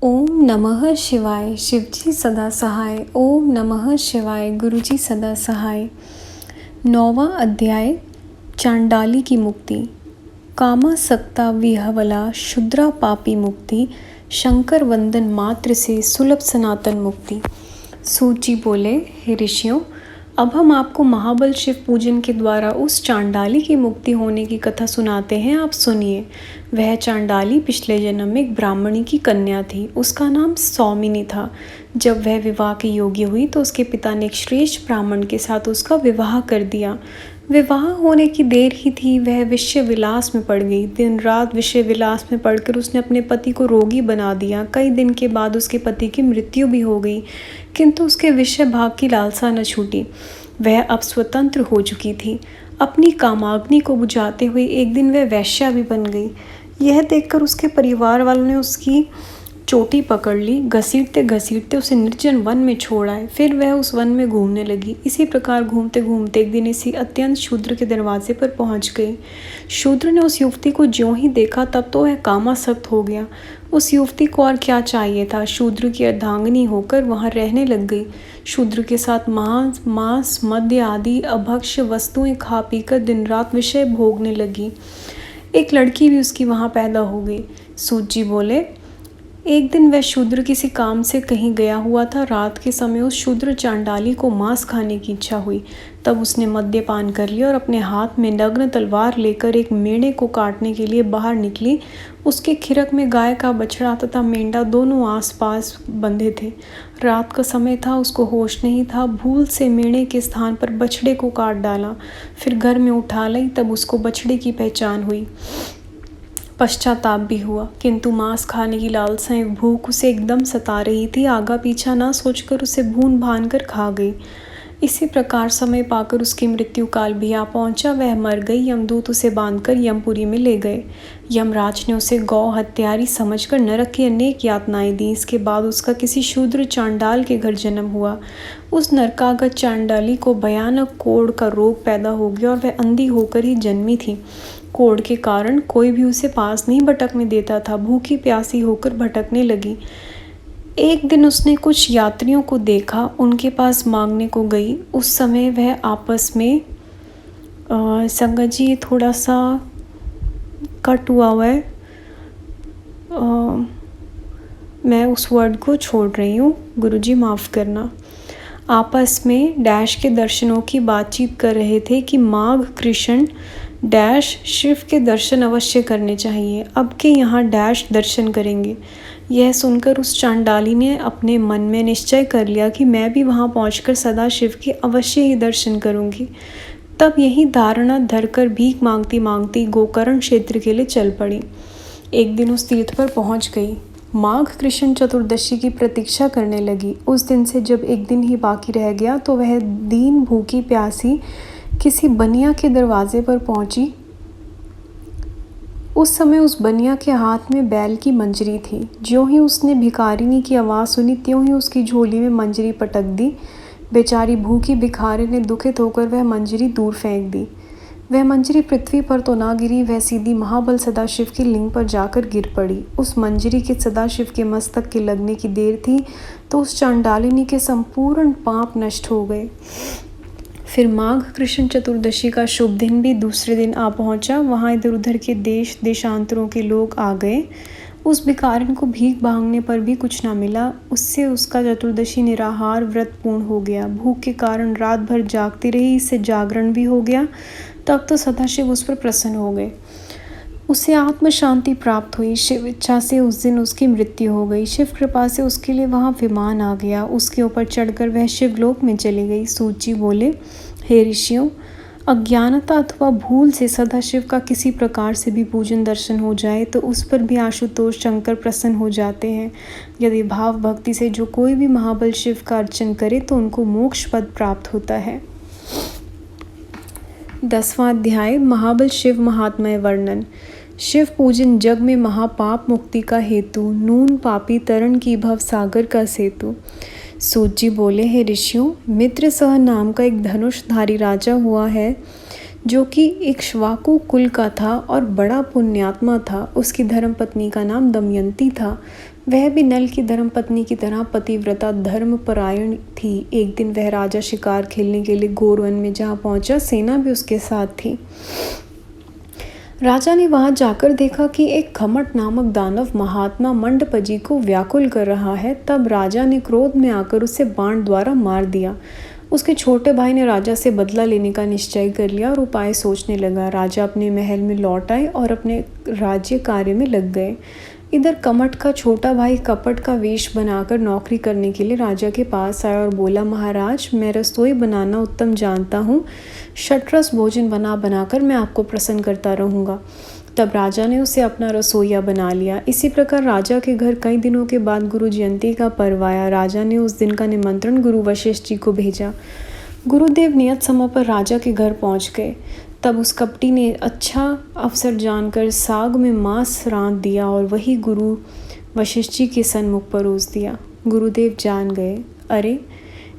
ओम नमः शिवाय। शिवजी सदा सहाय। ओम नमः शिवाय। गुरुजी सदा सहाय। 9वां अध्याय चांडाली की मुक्ति। कामासक्ता विहवला शुद्रा पापी मुक्ति, शंकर वंदन मात्र से सुलभ सनातन मुक्ति। सूत जी बोले, हे ऋषियों, अब हम आपको महाबल शिव पूजन के द्वारा उस चांडाली की मुक्ति होने की कथा सुनाते हैं। आप सुनिए। वह चांडाली पिछले जन्म में एक ब्राह्मणी की कन्या थी। उसका नाम सौमिनी था। जब वह विवाह की योग्य हुई तो उसके पिता ने एक श्रेष्ठ ब्राह्मण के साथ उसका विवाह कर दिया। विवाह होने की देर ही थी, वह विषय विलास में पड़ गई। दिन रात विषय विलास में पड़कर उसने अपने पति को रोगी बना दिया। कई दिन के बाद उसके पति की मृत्यु भी हो गई, किंतु उसके विषय भाग की लालसा न छूटी। वह अब स्वतंत्र हो चुकी थी। अपनी कामाग्नि को बुझाते हुए एक दिन वह वैश्या भी बन गई। यह देखकर उसके परिवार वालों ने उसकी चोटी पकड़ ली। घसीटते घसीटते उसे निर्जन वन में छोड़ आए। फिर वह उस वन में घूमने लगी। इसी प्रकार घूमते घूमते एक दिन इसी अत्यंत शूद्र के दरवाजे पर पहुंच गई। शूद्र ने उस युवती को ज्यों ही देखा तब तो वह कामासक्त हो गया। उस युवती को और क्या चाहिए था। शूद्र की अर्धांगिनी होकर वहां रहने लग गई। शूद्र के साथ मांस मद्य आदि अभक्ष्य वस्तुएं खा पीकर दिन रात विषय भोगने लगी। एक लड़की भी उसकी वहां पैदा हो गई। सूत जी बोले, एक दिन वह शूद्र किसी काम से कहीं गया हुआ था। रात के समय उस शूद्र चांडाली को मांस खाने की इच्छा हुई। तब उसने मद्यपान कर लिया और अपने हाथ में नग्न तलवार लेकर एक मेढ़े को काटने के लिए बाहर निकली। उसके खिरक में गाय का बछड़ा तथा मेंढा दोनों आसपास बंधे थे। रात का समय था, उसको होश नहीं था। भूल से मेढ़े के स्थान पर बछड़े को काट डाला। फिर घर में उठा लाई, तब उसको बछड़े की पहचान हुई। पश्चाताप भी हुआ, किंतु मांस खाने की लालसाएं भूख उसे एकदम सता रही थी। आगा पीछा ना सोचकर उसे भून भान कर खा गई। इसी प्रकार समय पाकर उसकी मृत्यु काल भी आ पहुंचा। वह मर गई। यमदूत उसे बांधकर यमपुरी में ले गए। यमराज ने उसे गौ हत्यारी समझकर नरक की अनेक यातनाएं दी। इसके बाद उसका किसी शूद्र चांडाल के घर जन्म हुआ। उस नरकागत चांडाली को भयानक कोढ़ का रोग पैदा हो गया और वह अंधी होकर ही जन्मी थी। कोढ़ के कारण कोई भी उसे पास नहीं भटकने देता था। भूखी प्यासी होकर भटकने लगी। एक दिन उसने कुछ यात्रियों को देखा, उनके पास मांगने को गई। उस समय वह आपस में संगत जी ये थोड़ा सा कट हुआ है। मैं उस वर्ड को छोड़ रही हूँ, गुरुजी माफ़ करना। आपस में डैश के दर्शनों की बातचीत कर रहे थे कि माघ कृष्ण डैश शिव के दर्शन अवश्य करने चाहिए। अब के यहाँ डैश दर्शन करेंगे। यह सुनकर उस चांडाली ने अपने मन में निश्चय कर लिया कि मैं भी वहाँ पहुँचकर सदा शिव के अवश्य ही दर्शन करूँगी। तब यही धारणा धरकर भीख मांगती मांगती गोकर्ण क्षेत्र के लिए चल पड़ी। एक दिन उस तीर्थ पर पहुँच गई। माघ कृष्ण चतुर्दशी की प्रतीक्षा करने लगी। उस दिन से जब एक दिन ही बाकी रह गया तो वह दीन भूखी प्यासी किसी बनिया के दरवाजे पर पहुंची। उस समय उस बनिया के हाथ में बैल की मंजरी थी। ज्यों ही उसने भिखारिनी की आवाज़ सुनी त्यों ही उसकी झोली में मंजरी पटक दी। बेचारी भूखी भिखारी ने दुखित होकर वह मंजरी दूर फेंक दी। वह मंजरी पृथ्वी पर तो ना गिरी, वह सीधी महाबल सदाशिव के लिंग पर जाकर गिर पड़ी। उस मंजरी के सदाशिव के मस्तक के लगने की देर थी तो उस चांडालिनी के संपूर्ण पाप नष्ट हो गए। फिर माघ कृष्ण चतुर्दशी का शुभ दिन भी दूसरे दिन आ पहुंचा। वहां इधर उधर के देश देशांतरों के लोग आ गए। उस भिखारिन को भीख मांगने पर भी कुछ ना मिला। उससे उसका चतुर्दशी निराहार व्रत पूर्ण हो गया। भूख के कारण रात भर जागती रही, इससे जागरण भी हो गया। तब तो सदाशिव उस पर प्रसन्न हो गए। उसे आत्म शांति प्राप्त हुई। शिव इच्छा से उस दिन उसकी मृत्यु हो गई। शिव कृपा से उसके लिए वहाँ विमान आ गया। उसके ऊपर चढ़कर वह शिवलोक में चली गई। सूत जी बोले, हे ऋषियों, अज्ञानता अथवा भूल से सदाशिव का किसी प्रकार से भी पूजन दर्शन हो जाए तो उस पर भी आशुतोष शंकर प्रसन्न हो जाते हैं। यदि भाव भक्ति से जो कोई भी महाबल शिव का अर्चन करे तो उनको मोक्ष पद प्राप्त होता है। 10वां अध्याय महाबल शिव महात्म्य वर्णन। शिव पूजन जग में महापाप मुक्ति का हेतु, नून पापी तरण की भव सागर का सेतु। सूत जी बोले, हे ऋषियों, मित्रसह नाम का एक धनुषधारी राजा हुआ है जो कि इक्ष्वाकु कुल का था और बड़ा पुण्यात्मा था। उसकी धर्मपत्नी का नाम दमयंती था। वह भी नल की धर्मपत्नी की तरह पतिव्रता धर्मपरायण थी। एक दिन वह राजा शिकार खेलने के लिए घोर वन में जहाँ पहुँचा, सेना भी उसके साथ थी। राजा ने वहां जाकर देखा कि एक खमट नामक दानव महात्मा मंडपजी को व्याकुल कर रहा है। तब राजा ने क्रोध में आकर उसे बाण द्वारा मार दिया। उसके छोटे भाई ने राजा से बदला लेने का निश्चय कर लिया और उपाय सोचने लगा। राजा अपने महल में लौट आए और अपने राज्य कार्य में लग गए। इधर कमट का छोटा भाई कपट का वेश बनाकर नौकरी करने के लिए राजा के पास आया और बोला, महाराज, मैं रसोई बनाना उत्तम जानता हूँ। षटरस भोजन बना बनाकर मैं आपको प्रसन्न करता रहूँगा। तब राजा ने उसे अपना रसोइया बना लिया। इसी प्रकार राजा के घर कई दिनों के बाद गुरु जयंती का पर्व आया। राजा ने उस दिन का निमंत्रण गुरु वशिष्ठ जी को भेजा। गुरुदेव नियत समय पर राजा के घर पहुँच गए। तब उस कपटी ने अच्छा अवसर जानकर साग में मांस रांध दिया और वही गुरु वशिष्ठ जी के सन्मुख परोस दिया। गुरुदेव जान गए, अरे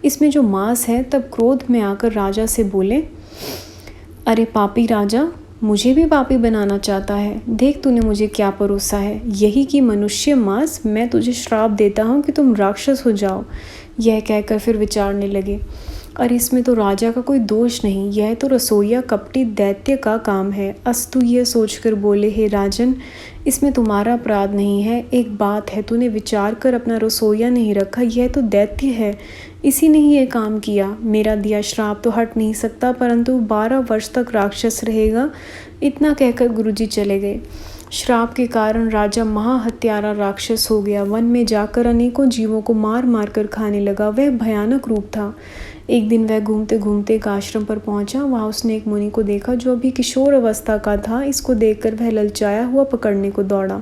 इसमें जो मांस है। तब क्रोध में आकर राजा से बोले, अरे पापी राजा, मुझे भी पापी बनाना चाहता है। देख तूने मुझे क्या परोसा है, यही कि मनुष्य मांस। मैं तुझे श्राप देता हूँ कि तुम राक्षस हो जाओ। यह कहकर फिर विचारने लगे, और इसमें तो राजा का कोई दोष नहीं, यह तो रसोइया कपटी दैत्य का काम है। अस्तु यह सोचकर बोले, हे राजन, इसमें तुम्हारा अपराध नहीं है। एक बात है, तूने विचार कर अपना रसोइया नहीं रखा, यह तो दैत्य है, इसी ने ही यह काम किया। मेरा दिया श्राप तो हट नहीं सकता, परंतु 12 वर्ष तक राक्षस रहेगा। इतना कहकर गुरुजी चले गए। श्राप के कारण राजा महाहत्यारा राक्षस हो गया। वन में जाकर अनेकों जीवों को मार मार कर खाने लगा। वह भयानक रूप था। एक दिन वह घूमते घूमते एक आश्रम पर पहुंचा। वहां उसने एक मुनि को देखा जो अभी किशोर अवस्था का था। इसको देखकर वह ललचाया हुआ पकड़ने को दौड़ा।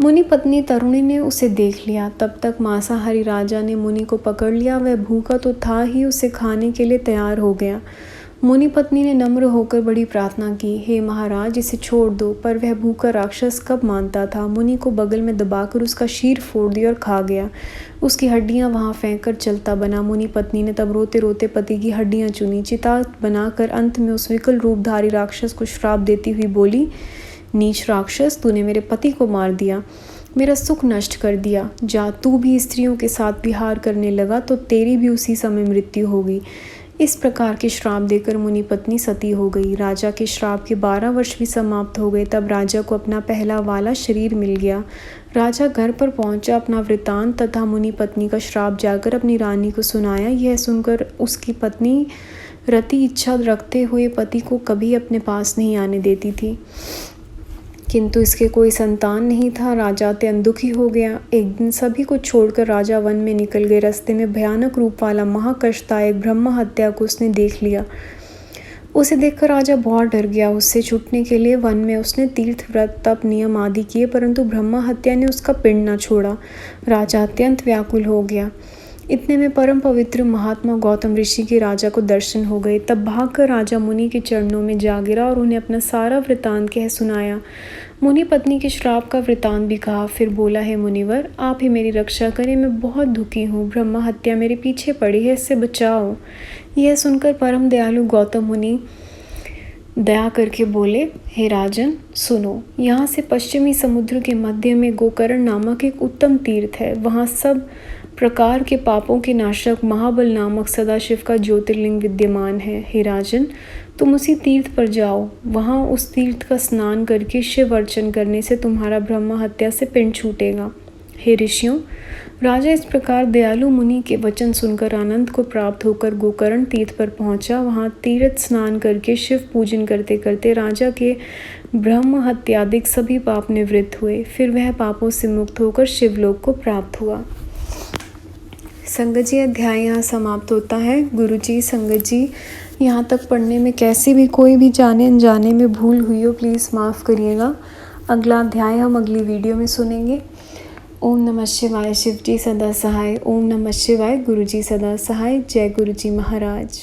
मुनि पत्नी तरुणी ने उसे देख लिया। तब तक मांसाहारी राजा ने मुनि को पकड़ लिया। वह भूखा तो था ही, उसे खाने के लिए तैयार हो गया। मुनि पत्नी ने नम्र होकर बड़ी प्रार्थना की, हे महाराज, इसे छोड़ दो। पर वह भूखा राक्षस कब मानता था। मुनि को बगल में दबाकर उसका शीर फोड़ दिया और खा गया। उसकी हड्डियां वहां फेंक कर चलता बना। मुनि पत्नी ने तब रोते रोते पति की हड्डियां चुनी, चिता बनाकर अंत में उस विकल रूपधारी राक्षस को श्राप देती हुई बोली, नीच राक्षस, तूने मेरे पति को मार दिया, मेरा सुख नष्ट कर दिया। जा, तू भी स्त्रियों के साथ विहार करने लगा तो तेरी भी उसी समय मृत्यु होगी। इस प्रकार के श्राप देकर मुनि पत्नी सती हो गई। राजा के श्राप के 12 वर्ष भी समाप्त हो गए। तब राजा को अपना पहला वाला शरीर मिल गया। राजा घर पर पहुंचा, अपना वृतांत तथा मुनि पत्नी का श्राप जाकर अपनी रानी को सुनाया। यह सुनकर उसकी पत्नी रति इच्छा रखते हुए पति को कभी अपने पास नहीं आने देती थी, किंतु इसके कोई संतान नहीं था। राजा अत्यंत दुखी हो गया। एक दिन सभी को छोड़कर राजा वन में निकल गए। रास्ते में भयानक रूप वाला महाकष्टदायक ब्रह्म हत्या को उसने देख लिया। उसे देखकर राजा बहुत डर गया। उससे छूटने के लिए वन में उसने तीर्थ व्रत तप नियम आदि किए, परंतु ब्रह्म हत्या ने उसका पिंड न छोड़ा। राजा अत्यंत व्याकुल हो गया। इतने में परम पवित्र महात्मा गौतम ऋषि के राजा को दर्शन हो गए। तब भागकर राजा मुनि के चरणों में जा गिरा और उन्हें अपना सारा वृतांत कह सुनाया। मुनि पत्नी के श्राप का वृतांत भी कहा। फिर बोला, है मुनिवर, आप ही मेरी रक्षा करें, मैं बहुत दुखी हूँ। ब्रह्म हत्या मेरे पीछे पड़ी है, इससे बचाओ। यह सुनकर परम दयालु गौतम मुनि दया करके बोले, हे राजन, सुनो, यहाँ से पश्चिमी समुद्र के मध्य में गोकर्ण नामक एक उत्तम तीर्थ है। वहाँ सब प्रकार के पापों के नाशक महाबल नामक सदाशिव का ज्योतिर्लिंग विद्यमान है। हे राजन, तुम उसी तीर्थ पर जाओ। वहाँ उस तीर्थ का स्नान करके शिव अर्चन करने से तुम्हारा ब्रह्म हत्या से पिंड छूटेगा। हे ऋषियों, राजा इस प्रकार दयालु मुनि के वचन सुनकर आनंद को प्राप्त होकर गोकर्ण तीर्थ पर पहुंचा। वहां तीर्थ स्नान करके शिव पूजन करते करते राजा के ब्रह्म हत्यादिक सभी पाप निवृत्त हुए। फिर वह पापों से मुक्त होकर शिवलोक को प्राप्त हुआ। संगत जी, अध्याय यहाँ समाप्त होता है। गुरु जी, संगत जी, यहाँ तक पढ़ने में कैसे भी कोई भी जाने अनजाने में भूल हुई हो, प्लीज़ माफ़ करिएगा। अगला अध्याय हम अगली वीडियो में सुनेंगे। ओम नमः शिवाय। शिव जी सदा सहाय। ओम नमः शिवाय। गुरु जी सदा सहाय। जय गुरु जी महाराज।